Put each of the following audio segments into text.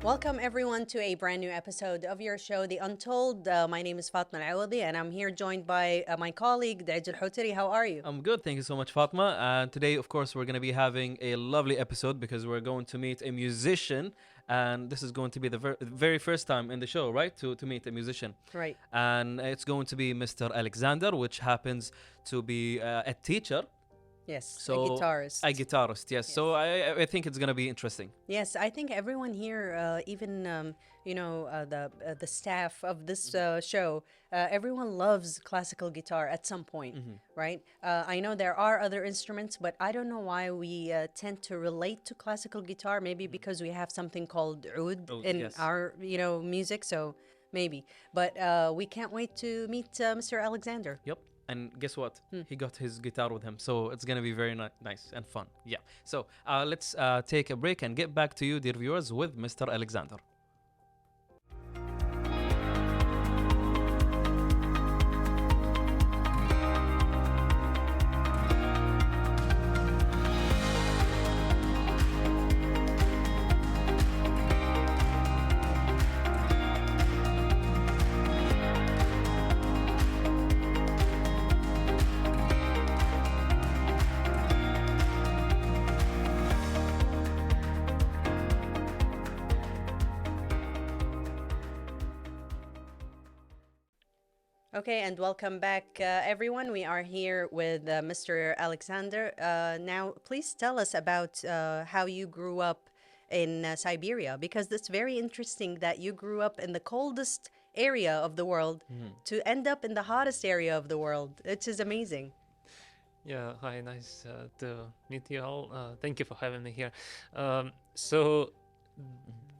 Welcome everyone to a brand new episode of your show, The Untold. My name is Fatma Al-Awadi and I'm here joined by my colleague, Daj Al-Hotari. How are you? I'm good, thank you so much, Fatma. And today, of course, we're going to be having a lovely episode because we're going to meet a musician. And this is going to be the very first time in the show, right? To meet a musician. Right. And it's going to be Mr. Aleksandr, which happens to be a teacher. Yes, a So guitarist. A guitarist, yes. Yes. So I think it's going to be interesting. Yes, I think everyone here, even the staff of this show, everyone loves classical guitar at some point, right? I know there are other instruments, but I don't know why we tend to relate to classical guitar. Maybe because we have something called oud Oud, in yes. our music, so maybe. But we can't wait to meet Mr. Aleksandr. Yep. And guess what? He got his guitar with him. So it's going to be very nice and fun. Yeah. So let's take a break and get back to you, dear viewers, with Mr. Aleksandr. Okay, and welcome back, everyone. We are here with Mr. Aleksandr. Now, please tell us about how you grew up in Siberia, because it's very interesting that you grew up in the coldest area of the world to end up in the hottest area of the world, which is amazing. Yeah, hi, nice to meet you all. Thank you for having me here. So,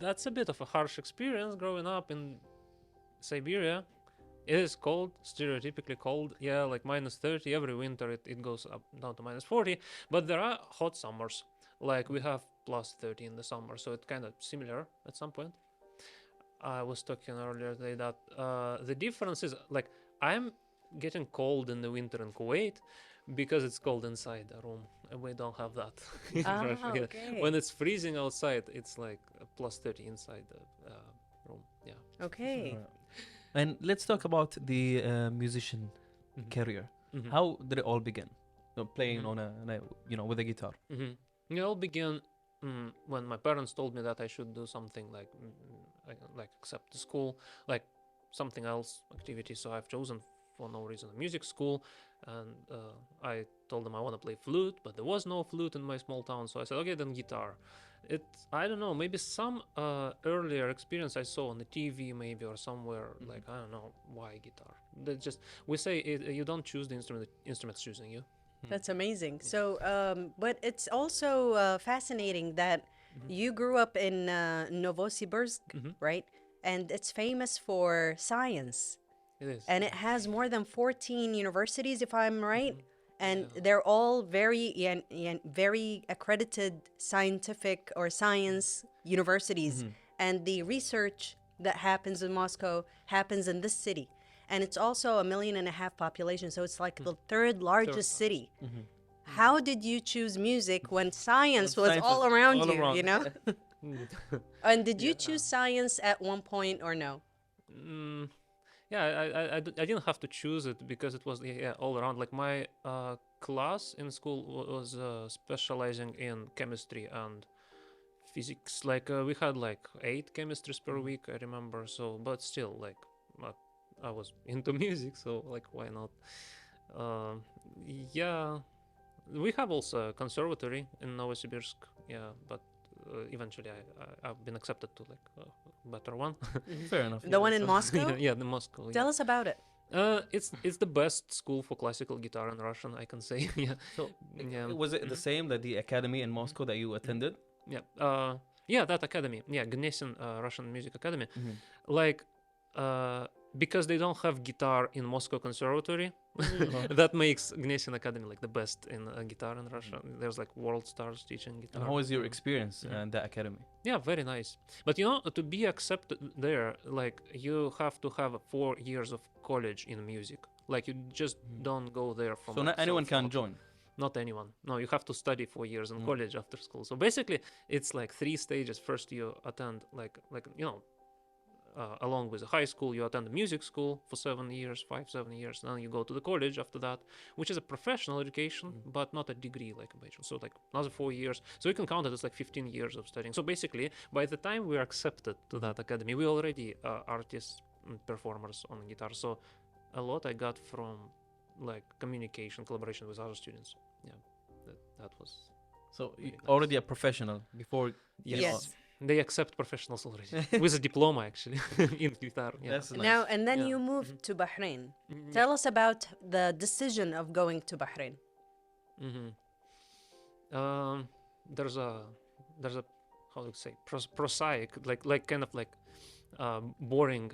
that's a bit of a harsh experience growing up in Siberia. It is cold, stereotypically cold. Yeah, like minus 30 every winter. It goes up down to minus 40. But there are hot summers. Like we have plus 30 in the summer, so it's kind of similar at some point. I was talking earlier today that the difference is like I'm getting cold in the winter in Kuwait because it's cold inside the room, and we don't have that. in Ah, Russia. Yeah. okay. When it's freezing outside, it's like plus 30 inside the room. Yeah. Okay. And let's talk about the musician Mhm. career. Mhm. How did it all begin? Playing Mhm. on with a guitar. It all began when my parents told me that I should do something like accept the school, like something else activity. So I've chosen for no reason a music school, and I told them I want to play flute, but there was no flute in my small town. So I said, okay, then guitar. I don't know, maybe some earlier experience I saw on the TV maybe or somewhere, like I don't know why guitar. We say you don't choose the instrument, the instrument's choosing you. That's amazing. So, but it's also fascinating that you grew up in Novosibirsk, right? And it's famous for science. It is. And it has more than 14 universities, if I'm right. And Yeah. they're all very accredited scientific or science universities. And the research that happens in Moscow happens in this city. And it's also 1.5 million population, so it's like the third largest city. How did you choose music when science was Science all was around all you, around. you know? And did you choose science at one point or no? Mm, yeah, I didn't have to choose it because it was all around. Like my class in school was specializing in chemistry and physics. Like we had like 8 chemistries per week, I remember. So, but still, like I was into music, so like why not? Yeah, we have also a conservatory in Novosibirsk. Yeah, but eventually I've been accepted to like a better one. Fair enough. The one in Moscow? Yeah, the Moscow. Tell us about it. It's the best school for classical guitar in Russian, I can say. Yeah, So, yeah. was it the same that the academy in Moscow that you attended? Yeah. That academy. Yeah, Gnesin Russian Music Academy. Like, because they don't have guitar in Moscow Conservatory, that makes Gnesin Academy like the best in guitar in Russia. There's like world stars teaching guitar. And how was your experience in that academy? Yeah, very nice. But you know, to be accepted there, like you have to have 4 years of college in music. Like you just don't go there from. So like, not anyone can self-taught. join. not anyone. No, you have to study 4 years in college after school. So basically, it's like 3 stages. First, you attend along with the high school, you attend music school for 7 years, 5, 7 years. Then you go to the college after that, which is a professional education, but not a degree like a bachelor. So like another 4 years. So you can count it as like 15 years of studying. So basically, by the time we are accepted to that academy, we already are artists and performers on guitar. So a lot I got from like communication, collaboration with other students. Yeah, that was. So Really already a professional before. Yes. They accept professionals already with a diploma actually in guitar. Yeah. That's nice. Now and then Yeah. you moved to Bahrain. Mhm. Tell us about the decision of going to Bahrain. There's a how to say prosaic like kind of like boring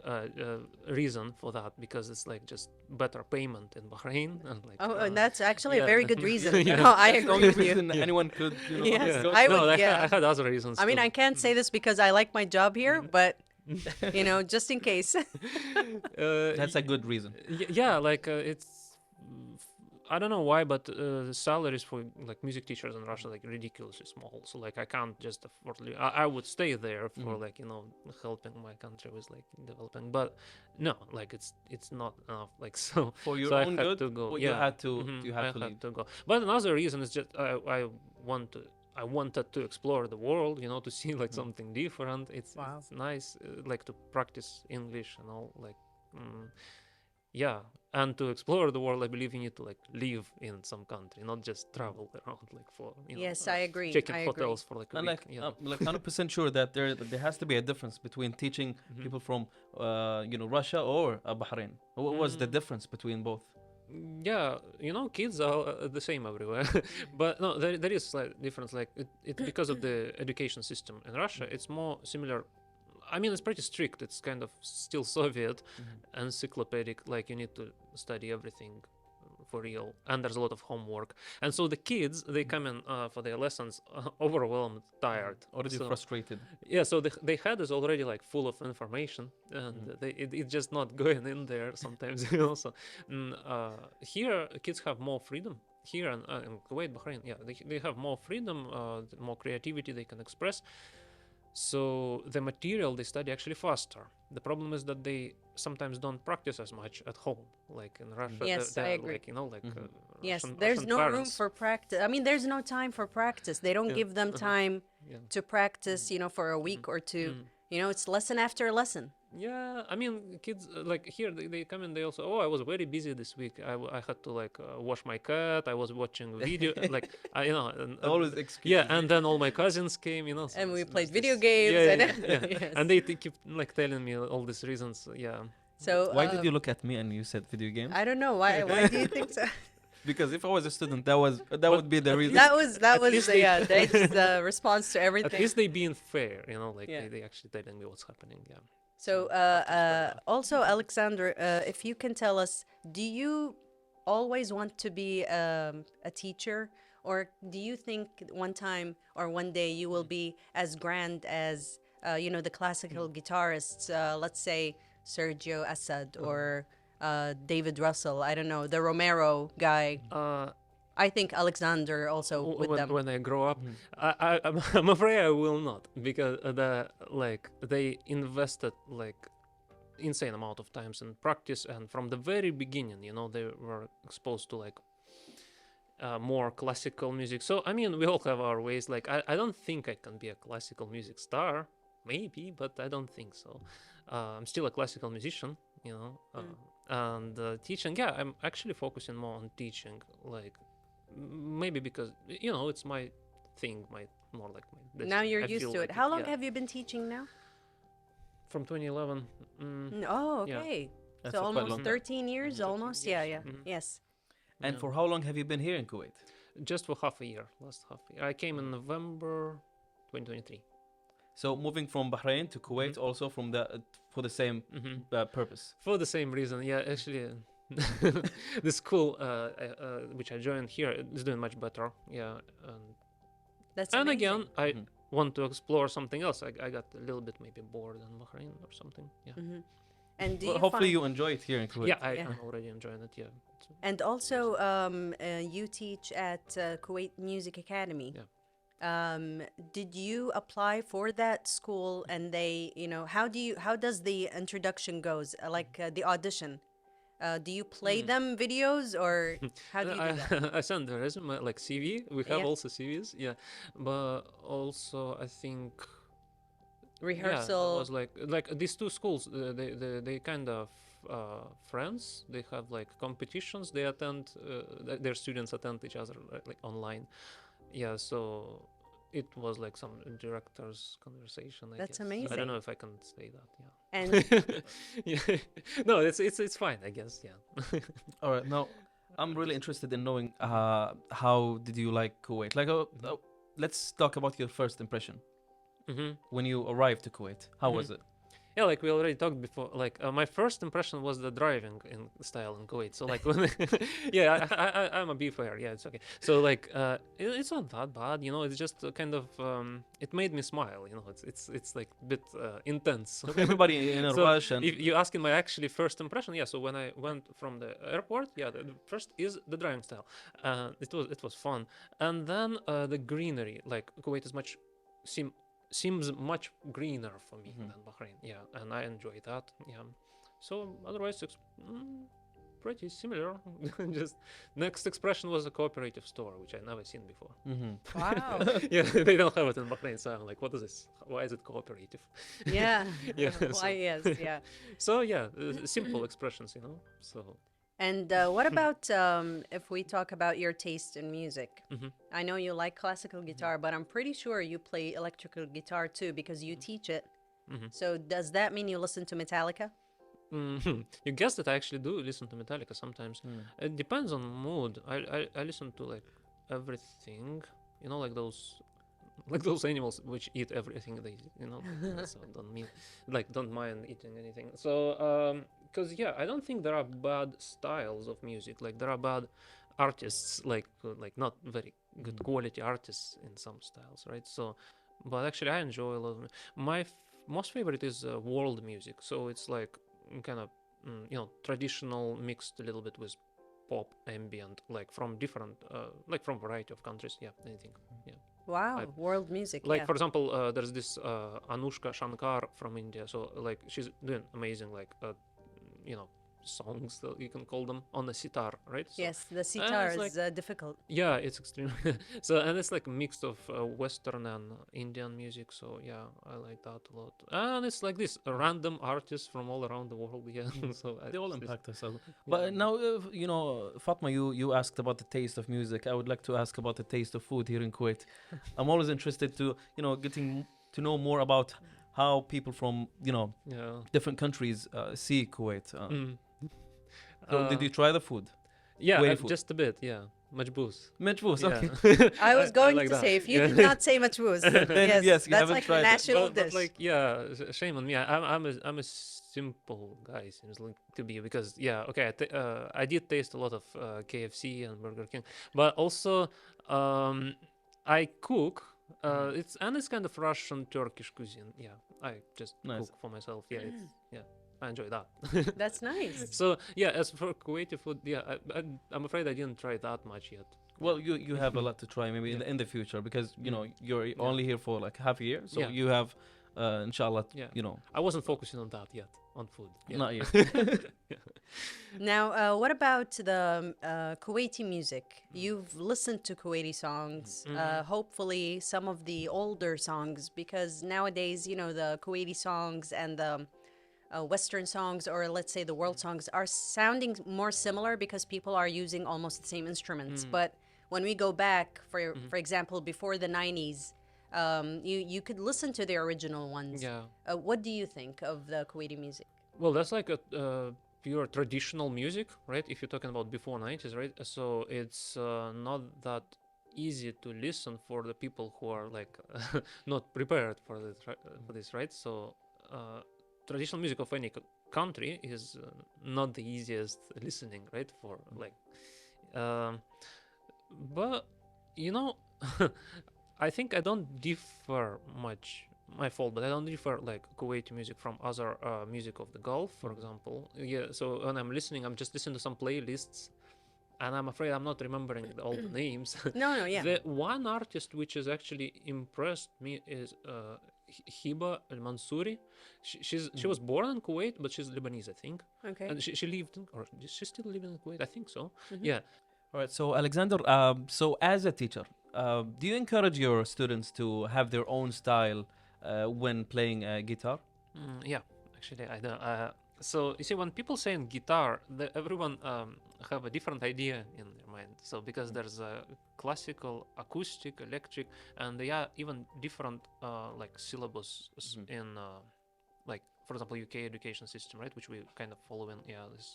reason for that, because it's like just better payment in Bahrain and like Oh, and that's actually a yeah. very good reason. Yeah. No, I That's the agree only with you. reason anyone could, Yes, go I to- would- no, yeah. I had other reasons I mean, too. I can't say this because I like my job here, but just in case. That's a good reason. Yeah, like it's I don't know why, but salaries for like music teachers in Russia like ridiculously small. So like I can't just afford. I would stay there for like helping my country with like developing, but no, like it's not enough. Like so For your so I own had good, to go. well, Yeah, you had to Mhm, you I had to had leave. to go. But another reason is just I wanted to explore the world, to see like something different. It's nice, like to practice English and all, like, yeah. And to explore the world, I believe you need to like live in some country, not just travel around like for Yes, I agree. checking I agree. hotels for like a And week. like Yeah. I'm like 100% sure that there has to be a difference between teaching people from Russia or Bahrain. What was the difference between both? Yeah, kids are the same everywhere, but no, there is slight difference. Like it's because of the education system in Russia. It's more similar. I mean, it's pretty strict. It's kind of still Soviet, encyclopedic. Like you need to study everything for real, and there's a lot of homework. And so the kids, they come in for their lessons overwhelmed, tired, Already so, frustrated. yeah, so the head is already like full of information, and it's just not going in there sometimes. So here kids have more freedom. Here in Kuwait, Bahrain, yeah, they have more freedom, more creativity they can express. So the material they study actually faster. The problem is that they sometimes don't practice as much at home, like in Russia. Yes, I agree. Like Yes, Russian, there's Russian no room parents. for practice. I mean, there's no time for practice. They don't Yeah. give them time Yeah. to practice, for a week or two. It's lesson after lesson. Yeah, I mean, kids like here they come in. They also, I was very busy this week. I had to like wash my cat. I was watching video, like Always excuses. yeah. And then all my cousins came, so And we it's played just video this- games. Yeah, and yeah, yeah. Yes. And they keep like telling me all these reasons. Yeah. So Why did you look at me and you said video games? I don't know why. Why do you think so? Because if I was a student, that would be the reason. That was least they- that's the response to At everything. least they being fair, like Yeah. they actually telling me what's happening. Yeah. So also, Aleksandr, if you can tell us, do you always want to be a teacher, or do you think one time or one day you will be as grand as the classical guitarists, let's say Sergio Assad or David Russell? I don't know, the Romero guy. I think Aleksandr also with them. When I grow up, I'm afraid I will not, because they invested like insane amount of times in practice, and from the very beginning, they were exposed to like more classical music. So I mean, we all have our ways. Like I don't think I can be a classical music star, maybe, but I don't think so. I'm still a classical musician, and teaching. Yeah, I'm actually focusing more on teaching, like. Maybe because it's my thing, more like my. Now you're I used feel to it. like How long yeah. have you been teaching now? From 2011. Oh, Yeah. okay. That's So a quite almost long time. 13 years, 13 almost. years. Yeah. Mhm. Yes. And Yeah. for how long have you been here in Kuwait? Just for half a year, last half a year. I came in November 2023. So moving from Bahrain to Kuwait also from for the same purpose. For the same reason, yeah. Actually, the school which I joined here is doing much better. Yeah, That's and amazing. again, I want to explore something else. I got a little bit maybe bored in Bahrain or something. Yeah. And do Well, you hopefully find you enjoy it here in Kuwait. Yeah, Yeah. I'm already enjoying it. Yeah. and also you teach at Kuwait Music Academy. Yeah. Did you apply for that school and they, how does the introduction goes, like the audition? Do you play them videos or how do you do that? I sent the resume, like CV. We have Yeah. also CVs, yeah. But also, I think, yeah, that Rehearsal. was like these two schools. They kind of friends. They have like competitions. They attend. Their students attend each other like online. Yeah, so it was like some director's conversation. I That's guess. I don't know amazing. if I can say that. And Yeah. Yeah. No, it's fine. I guess. Yeah. All right, now I'm really interested in knowing how did you like Kuwait? Like, let's talk about your first impression Mm-hmm. when you arrived to Kuwait. How was it? Yeah, like we already talked before. Like my first impression was the driving in style in Kuwait. So like when, yeah, I'm a B player. Yeah, it's okay. So like it's not that bad, you know. It's just kind of it made me smile. You know, it's like a bit intense. Look, everybody in a So rush and if you asking my actually first impression, yeah. So when I went from the airport, yeah, the first is the driving style. It was fun, and then the greenery. Like Kuwait is seems much greener for me than Bahrain. Yeah, and I enjoy that. Yeah. So otherwise, it's pretty similar. Just next expression was a cooperative store, which I never seen before. wow. Yeah, they don't have it in Bahrain, so I'm like, what is this? Why is it cooperative? Yeah. Yeah. Why, yes, yeah. So yeah, simple expressions, you know. So. And what about if we talk about your taste in music? Mhm. I know you like classical guitar, but I'm pretty sure you play electrical guitar too because you teach it. Mhm. So does that mean you listen to Metallica? You guessed it. I actually do listen to Metallica sometimes. It depends on mood. I listen to like everything. You know, like those animals which eat everything they, you know. So don't mind eating anything. So because yeah, I don't think there are bad styles of music. Like there are bad artists, like not very good quality artists in some styles, right? So, but actually, I enjoy a lot of my most favorite is world music. So it's like kind of traditional mixed a little bit with pop ambient, like from different like from variety of countries. Yeah, anything. Yeah. Wow, I- world music. Like yeah. for example, there's this Anushka Shankar from India. So like she's doing amazing songs that you can call them on the sitar, right? So, Yes, the sitar it's is difficult. yeah, it's extremely so, and it's like a mix of Western and Indian music. So yeah, I like that a lot. And it's like this random artists from all around the world. Yeah, so they all it's- impact us. But now, Fatma, you asked about the taste of music. I would like to ask about the taste of food here in Kuwait. I'm always interested to, getting to know more about how people from, yeah. different countries see Kuwait. Mm. So did you try the food? Yeah, Kuwaiti food? just a bit. Yeah, majboos. Majboos, Yeah. okay. I was going like to that. say, if you Yeah. did not say majboos, yes, yes, you that's haven't like tried a it. national but dish. like yeah, shame on me. I'm a simple guy seems like to be because yeah, okay, I did taste a lot of KFC and Burger King, but also I cook. It's kind of Russian Turkish cuisine. Yeah, I just Nice. cook for myself. Yeah, I enjoy that. That's nice. So yeah, as for Kuwaiti food, yeah, I'm afraid I didn't try that much yet. Well, you have a lot to try maybe in the future because you're only here for like half a year, so Yeah. you have inshallah, Yeah. I wasn't focusing on that yet, on food. Yeah. not yet. Now, what about the Kuwaiti music? You've listened to Kuwaiti songs, hopefully some of the older songs, because nowadays, the Kuwaiti songs and the Western songs, or let's say the world songs, are sounding more similar because people are using almost the same instruments. But when we go back, for example, before the 90s, you could listen to the original ones. Yeah. What do you think of the Kuwaiti music? Well, that's like a pure traditional music, right? If you're talking about before 90s, right? So it's not that easy to listen for the people who are like not prepared for this, right? So traditional music of any country is not the easiest listening, right? For like, but I think I don't differ much my fault, but I don't refer like Kuwaiti music from other music of the Gulf, for example. Yeah, so when I'm listening, I'm just listening to some playlists, and I'm afraid I'm not remembering all the names. No, yeah. The one artist which has actually impressed me is Hiba Al Mansouri. She was born in Kuwait, but she's Lebanese, I think. Okay. And she lived in, or is she still living in Kuwait? I think so. Mhm. Yeah. All right. So Alexander, so as a teacher, do you encourage your students to have their own style when playing guitar? Yeah, actually, I don't. So you see, when people say in guitar, everyone have a different idea in their mind. So because there's a classical, acoustic, electric, and they are even different like syllabus in like, for example, UK education system, right, which we kind of follow in. Yeah, this.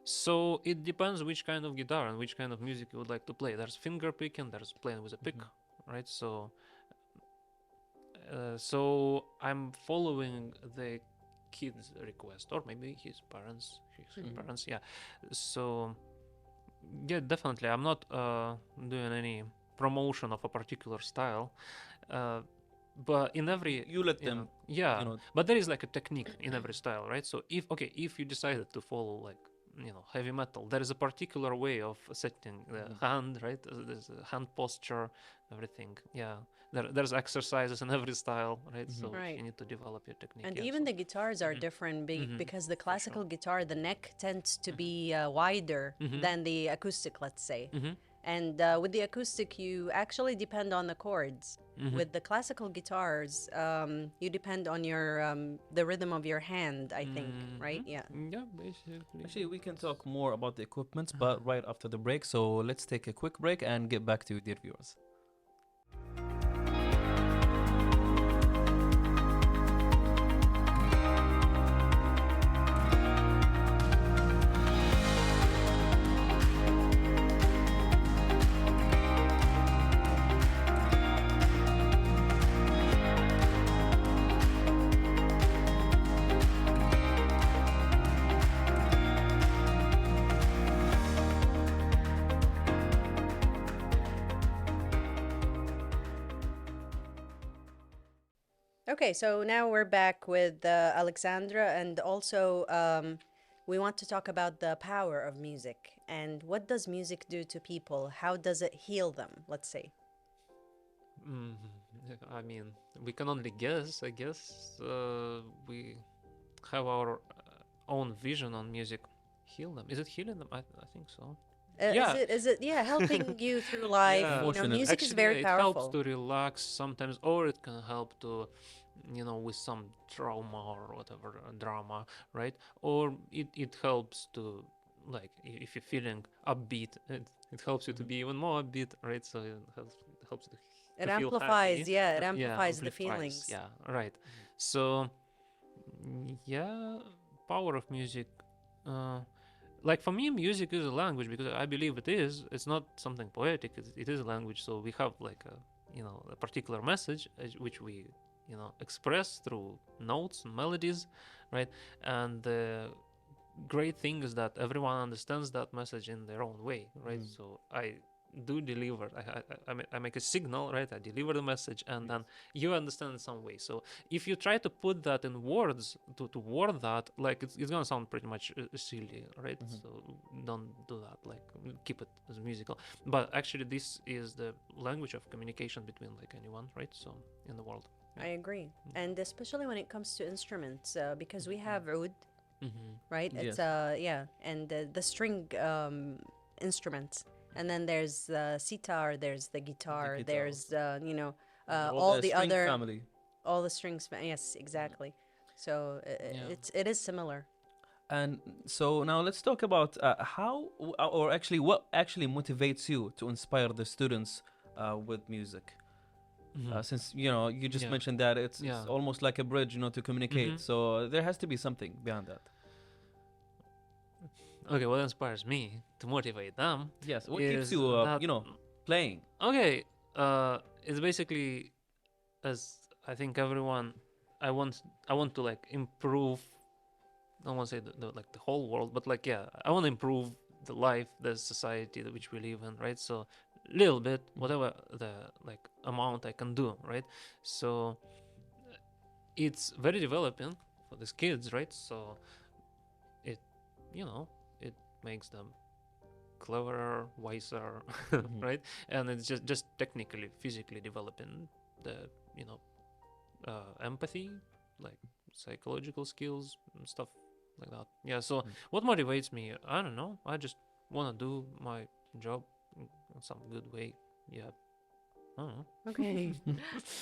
So it depends which kind of guitar and which kind of music you would like to play. There's finger picking, there's playing with a pick, right? So so I'm following the kid's request, or maybe his parents, yeah. So yeah, definitely, I'm not doing any promotion of a particular style, but in every You let them. yeah, You know. but there is like a technique in every style, right? So if you decided to follow like heavy metal, there is a particular way of setting the hand, right? There's a hand posture, everything. Yeah, there's exercises in every style, right? So Right. you need to develop your technique. And yeah, even so- the guitars are different because the classical guitar, the neck tends to be wider than the acoustic, let's say. And with the acoustic, you actually depend on the chords. With the classical guitars, you depend on your the rhythm of your hand, I think, right? Yeah. Yeah, basically. Actually, we can talk more about the equipment, but right after the break. So let's take a quick break and get back to you, dear viewers. Okay, so now we're back with Alexandra, and also we want to talk about the power of music and what does music do to people? How does it heal them? Let's say. I mean, we can only guess. I guess we have our own vision on music. Heal them? Is it healing them? I think so. Yeah. Is it yeah helping you through life? Yeah. Emotional. Music is Actually, very it powerful. helps to relax sometimes, or it can help to, with some trauma or whatever, drama, right? Or it helps to, like, if you're feeling upbeat, it helps you to be even more upbeat, right? So it helps to It feel amplifies, happy. yeah, it amplifies the feelings. Yeah, right. So, yeah, power of music. Like for me, music is a language because I believe it is. It's not something poetic. It is a language. So we have like a particular message which we express through notes and melodies, right? And the great thing is that everyone understands that message in their own way, right? So I do deliver. I make a signal, right? I deliver the message, and then you understand in some way. So if you try to put that in words, to word that, like it's gonna sound pretty much silly, right? So don't do that. Like keep it as musical. But actually, this is the language of communication between like anyone, right? So in the world. I agree, and especially when it comes to instruments, because we have oud, right? It's Yes. and the string instruments, and then there's the sitar, there's the guitar, guitar. there's All all the the string other family. all the strings. Yes, exactly. So it is similar. And so now let's talk about or actually, what actually motivates you to inspire the students with music. Since you just Yeah. mentioned that it's Yeah. almost like a bridge, to communicate. So there has to be something behind that. Okay, what inspires me to motivate them? Yes. What keeps is you, that- playing? Okay, it's basically, as I think everyone, I want to like improve. I don't want to say like the whole world, but like I want to improve the life, the society that which we live in, right? So little bit, whatever the like amount I can do, right? So it's very developing for these kids, right? So it, it makes them cleverer, wiser, right? And it's just technically, physically developing the, empathy, like psychological skills and stuff like that. Yeah. So what motivates me? I don't know. I just want to do my job in some good way. Yeah. I don't know. Okay.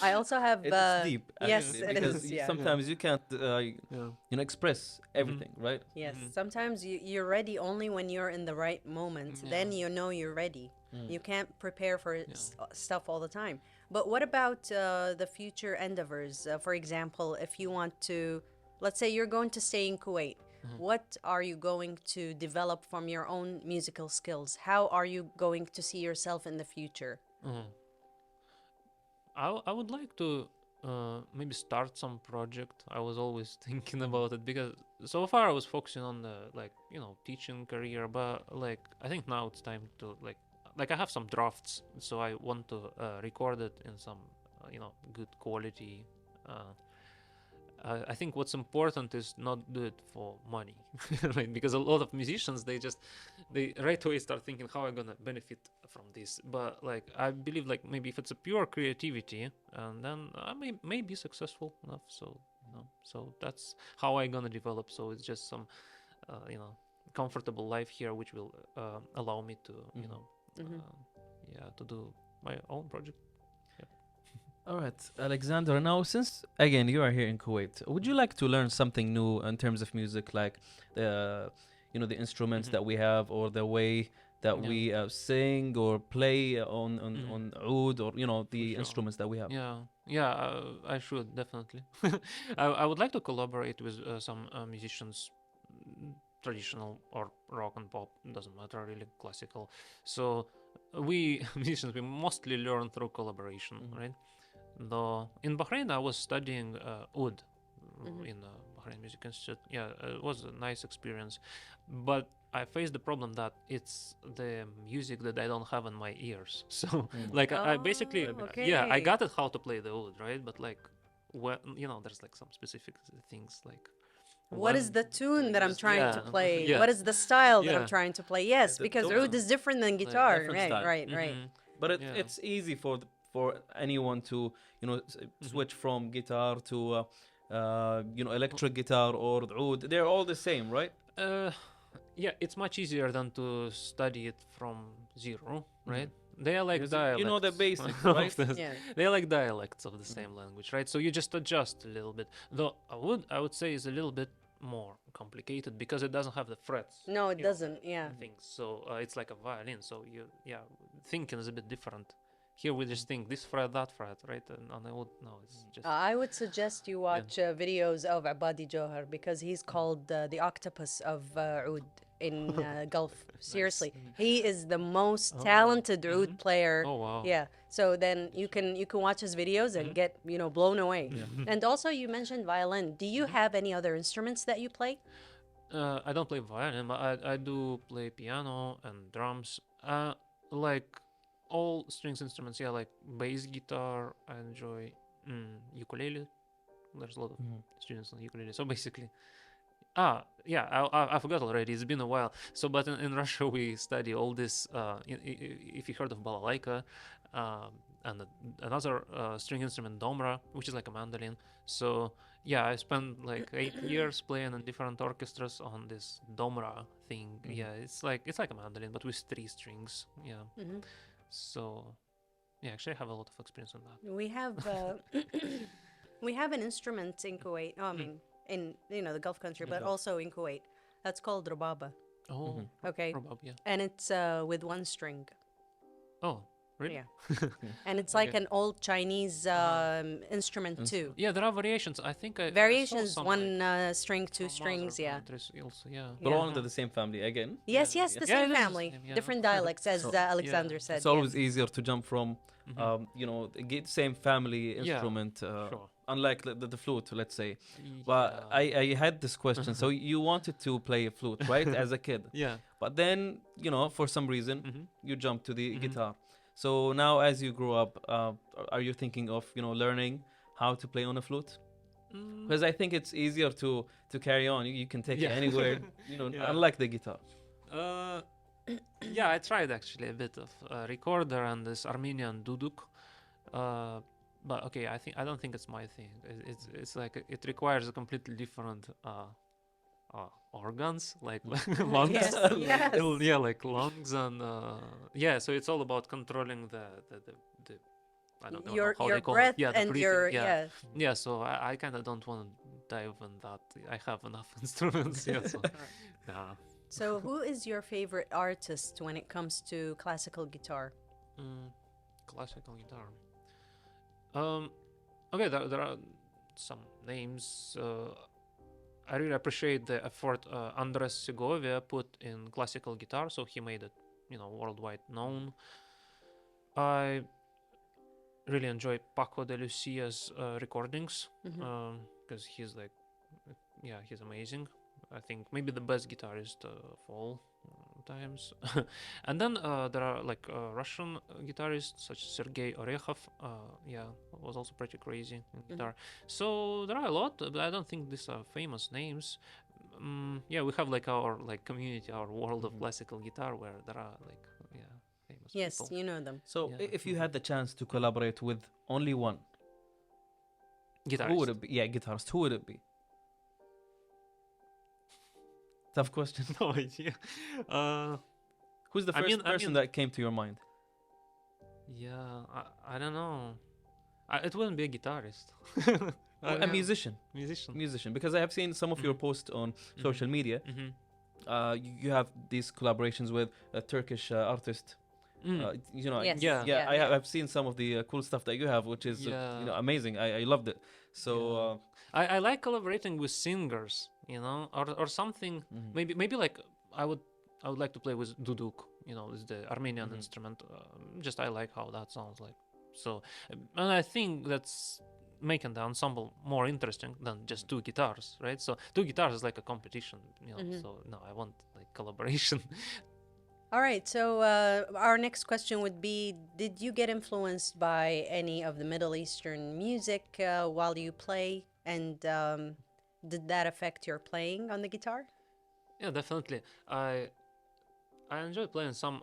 I also have. It's deep, Yes, actually, it because is. Yeah. sometimes you can't, Yeah. express everything, right? Yes. Sometimes you're ready only when you're in the right moment. Then you know you're ready. You can't prepare for stuff all the time. But what about the future endeavors? For example, if you want to, let's say you're going to stay in Kuwait. What are you going to develop from your own musical skills? How are you going to see yourself in the future? I would like to maybe start some project. I was always thinking about it because so far I was focusing on the teaching career, but like I think now it's time to like I have some drafts, so I want to record it in some good quality. I think what's important is not do it for money, right? Because a lot of musicians they right away start thinking how I'm gonna benefit from this. But like I believe like maybe if it's a pure creativity, and then I may be successful enough. So so that's how I'm gonna develop. So it's just some comfortable life here, which will allow me to to do my own project. All right, Alexander. Now, since again you are here in Kuwait, would you like to learn something new in terms of music, like the, the instruments that we have, or the way that we sing or play on oud, or the instruments that we have? I should definitely. I would like to collaborate with some musicians, traditional or rock and pop, doesn't matter really, classical. So we musicians we mostly learn through collaboration, right? Though in Bahrain I was studying oud in Bahrain Music Institute. Yeah, it was a nice experience, but I faced the problem that it's the music that I don't have in my ears. So like I basically I got it how to play the oud, right? But like there's like some specific things like what is the tune that I'm trying to play? Yeah. What is the style that I'm trying to play? Yes, because those oud is different than guitar, different right? style. Right. But it's easy for anyone to switch from guitar to electric guitar or oud. They're all the same, right? Yeah, it's much easier than to study it from zero, right? They are like Because dialects. you know the basics, right? Yeah. They are like dialects of the same language, right? So you just adjust a little bit. Though I would say is a little bit more complicated because it doesn't have the frets. No, it doesn't. Yeah. Things. So it's like a violin. So thinking is a bit different. Here we just think this fret, that fret, right? And on the oud, no, it's just. I would suggest you watch videos of Abadi Johar because he's called the octopus of oud in Gulf. Seriously, he is the most talented oud player. Oh wow! Yeah. So then you can watch his videos and get blown away. And also you mentioned violin. Do you have any other instruments that you play? I don't play violin, but I do play piano and drums. Like all strings instruments, like bass guitar. I enjoy ukulele. There's a lot of students on ukulele. So basically, I forgot already. It's been a while. So, but in Russia we study all this. If you heard of balalaika, and another string instrument domra, which is like a mandolin. So I spent like 8 years playing in different orchestras on this domra thing. Yeah, it's like a mandolin but with 3 strings. Yeah. So actually I have a lot of experience on that. We have we have an instrument in Kuwait. I mean, in the Gulf country, but also in Kuwait. That's called rubaba. Oh, Okay. Probab, yeah. And it's with 1 string. Oh, really? Yeah. And it's like an old Chinese instrument too. Yeah, there are variations. I think I Variations, saw some, 1 string, 2 from other strings. Yeah. countries also, yeah. Belong to the same family again. Yes, the Yeah, same it is the family, same, yeah. different dialects, as Aleksandr said. It's always easier to jump from, get same family Yeah, instrument, sure. unlike the flute, let's say. But I had this question. So you wanted to play a flute, right, as a kid? Yeah. But then, for some reason, you jumped to the guitar. So now, as you grow up, are you thinking of, learning how to play on a flute? Mm, Because I think it's easier to carry on. You can take it Yeah. anywhere, Yeah. unlike the guitar. Uh, yeah, I tried actually a bit of recorder and this Armenian duduk. Uh, but okay, I don't think it's my thing. It's like it requires a completely different organs, like lungs. Yes, yes. Yeah, like lungs and yeah. So it's all about controlling the I don't know how Your they call it. breath Yeah, the and breathing. your Yeah, yeah. So I kind of don't want to dive in that. I have enough instruments. Yeah. So yeah. So who is your favorite artist when it comes to classical guitar? Mm, classical guitar. Um, okay, there are some names. I really appreciate the effort Andres Segovia put in classical guitar, so he made it, worldwide known. I really enjoy Paco de Lucia's recordings Mhm. because he's like, yeah, he's amazing. I think maybe the best guitarist of all times. And then there are like Russian guitarists such as Sergei Orekhov. Yeah, was also pretty crazy in guitar. So there are a lot, but I don't think these are famous names. Yeah, we have like our like community, our world of classical guitar, where there are like yeah famous Yes, people. you know them. So Yeah. if you had the chance to collaborate with only one, who would Guitarist. it be? Yeah, guitarist. Who would it be? Tough question. No idea. Who's the I first mean- I person mean- that came to your mind? Yeah, I don't know. It wouldn't be a guitarist. A musician. Musician. Musician. Because I have seen some of your posts on social media. Mm-hmm. You have these collaborations with a Turkish artist. Yes. Yeah. yeah, yeah. I've seen some of the cool stuff that you have, which is Yeah. amazing. I loved it. So I like collaborating with singers, or something. Maybe like I would like to play with duduk. Is the Armenian instrument. Just I like how that sounds like. So, and I think that's making the ensemble more interesting than just two guitars, right? So two guitars is like a competition, So no, I want like collaboration. All right. So our next question would be: did you get influenced by any of the Middle Eastern music while you play, and did that affect your playing on the guitar? Yeah, definitely. I enjoy playing some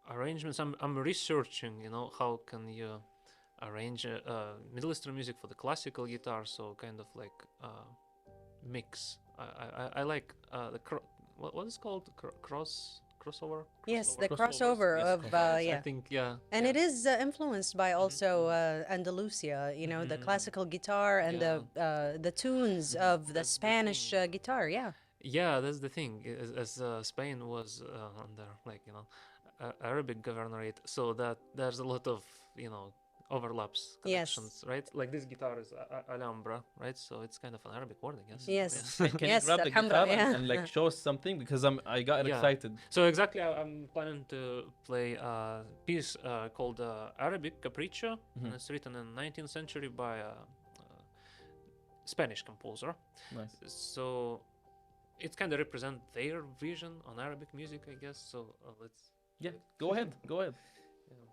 arrangements. I'm researching, how can you arrange Middle Eastern music for the classical guitar, so kind of like mix. I like the what is called crossover. Yes, the Crossovers? crossover Yes, of crossovers. I yeah. think yeah. And yeah. it is influenced by also Andalusia, the classical guitar and the tunes of the That's the Spanish thing. guitar. Yeah. Yeah, that's the thing. As Spain was under like Arabic governorate, so that there's a lot of overlaps, Yes. connections, right? Like this guitar is Alhambra, right? So it's kind of an Arabic word, I guess. Yes. can Yes, you grab the Alhambra, guitar yeah. and like show us something, because I got Yeah. excited. So exactly, I'm planning to play a piece called Arabic Capriccio, and it's written in 19th century by a Spanish composer. Nice. So it kind of represents their vision on Arabic music, I guess. So let's. Yeah, go ahead. Go ahead. Yeah.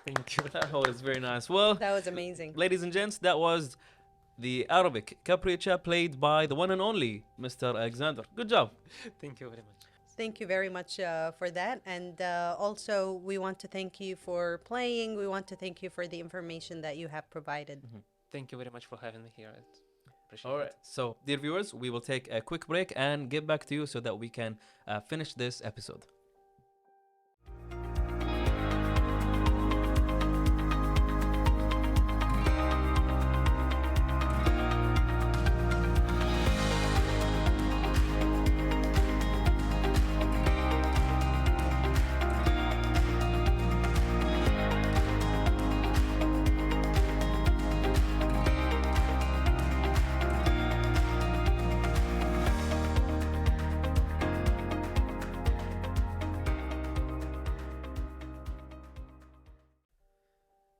Thank you. That was very nice. Well, That was amazing. ladies and gents, that was the Arabic capriccia played by the one and only Mr. Alexander. Good job. Thank you very much. Thank you very much for that. And also, we want to thank you for playing. We want to thank you for the information that you have provided. Thank you very much for having me here. I appreciate All right. it. So, dear viewers, we will take a quick break and get back to you so that we can finish this episode.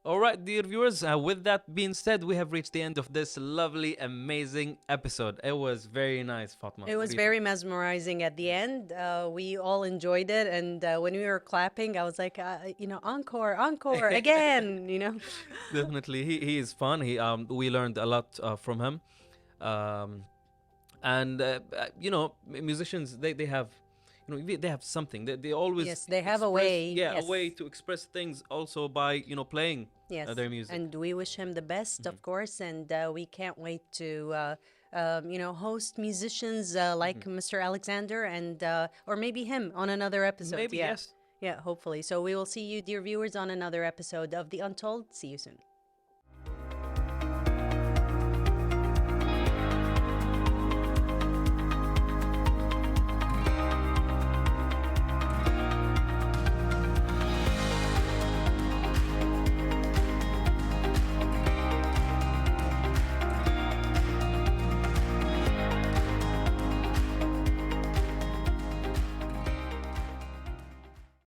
All right, dear viewers, with that being said, we have reached the end of this lovely, amazing episode. It was very nice, Fatma. It was What do you very mesmerizing at the end. We all enjoyed it. And when we were clapping, I was like, encore, encore, again, think? Definitely, he is fun. We learned a lot from him. Musicians, they have... they have something. They always Yes, they have a express- way, Yeah, yes. a way to express things also by playing Yes. their music. And we wish him the best, of course. And we can't wait to, host musicians like Mr. Aleksandr and or maybe him on another episode. Maybe yeah. yes. Yeah, hopefully. So we will see you, dear viewers, on another episode of The Untold. See you soon.